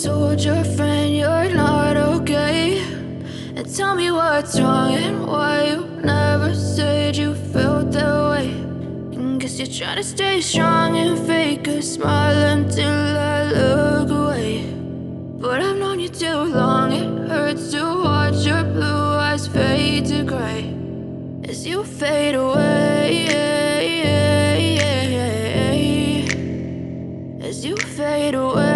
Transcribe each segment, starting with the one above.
told your friend you're not okay, and tell me what's wrong and why you never said you felt that way. And guess you're trying to stay strong and fake a smile until I look away. But I've known you too long, it hurts to watch your blue eyes fade to gray as you fade away, as you fade away.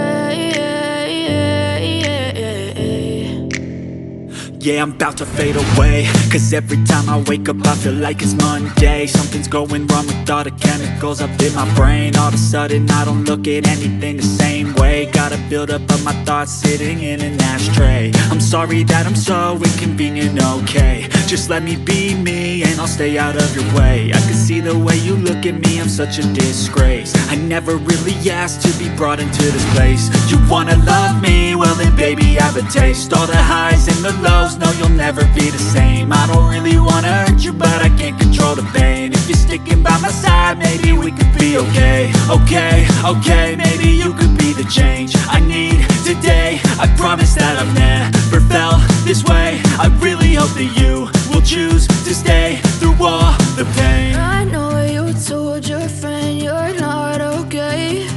Yeah, I'm about to fade away, cause every time I wake up I feel like it's Monday. Something's going wrong with all the chemicals up in my brain. All of a sudden I don't look at anything the same way. Got a buildup of my thoughts sitting in an ashtray. I'm sorry that I'm so inconvenient, okay. Just let me be me and I'll stay out of your way. I can see the way you look at me, I'm such a disgrace. I never really asked to be brought into this place. You wanna love me? Well then baby I have a taste. All the highs and the lows, no you'll never be the same. I don't really wanna hurt you but I can't control the pain. If you're sticking by my side maybe we could be okay. Okay, maybe you could be the change I need today. I promise that I've never felt this way. I really hope that you will choose to stay through all the pain. I know you told your friend you're not okay,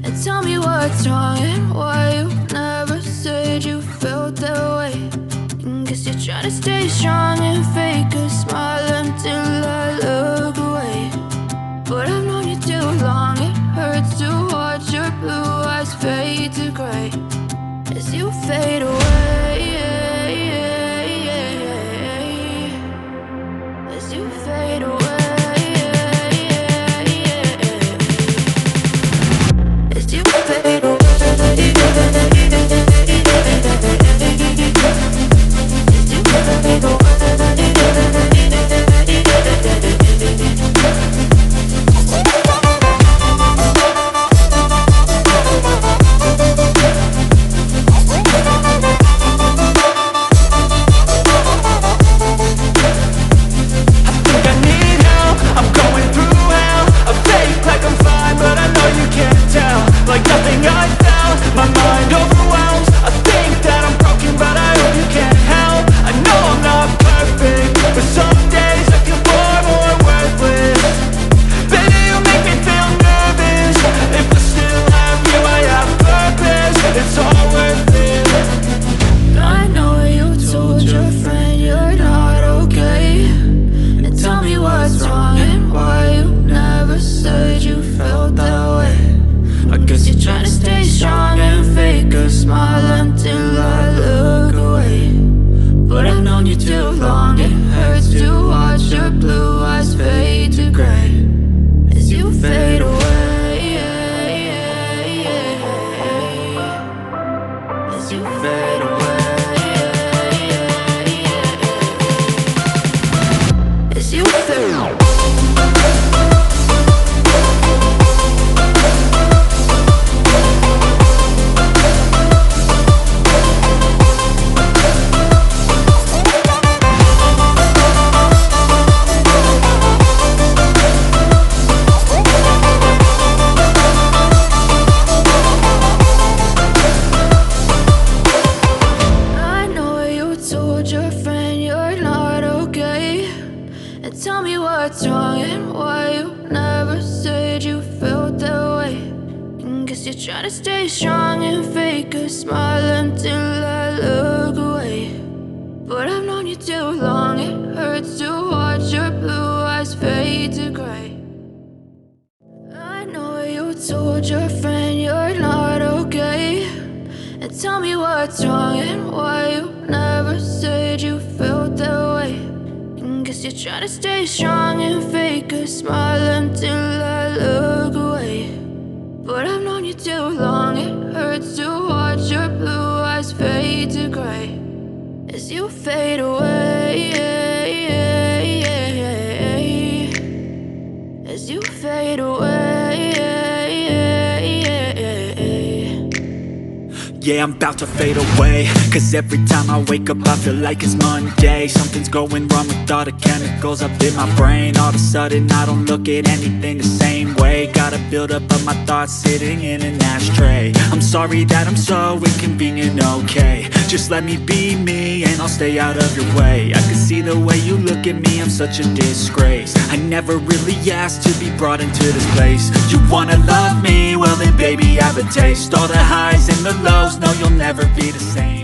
and tell me what's wrong and why you never said you felt that way. And guess you're trying to stay strong and fake a smile until I look away. But I've known you too long, it hurts to watch your blue eyes fade to gray as you fade away, as you fade away, as you fade away. Trying to stay strong and fake a smile until I look away. But I've known you too long, it hurts to watch your blue eyes fade to gray. I know you told your friend you're not okay, and tell me what's wrong and why you never said you felt that way. And guess you're trying to stay strong and fake a smile until I look away. But I've known you too long, it hurts to watch your blue eyes fade to gray as you fade away, as you fade away. Yeah, I'm about to fade away, cause every time I wake up I feel like it's Monday. Something's going wrong with all the chemicals up in my brain. All of a sudden I don't look at anything the same way. Got a buildup of my thoughts sitting in an ashtray. I'm sorry that I'm so inconvenient, okay. Just let me be me and I'll stay out of your way. I can see the way you look at me, I'm such a disgrace. I never really asked to be brought into this place. You wanna love me? Well then baby, have a taste. All the highs and the lows, no, you'll never be the same.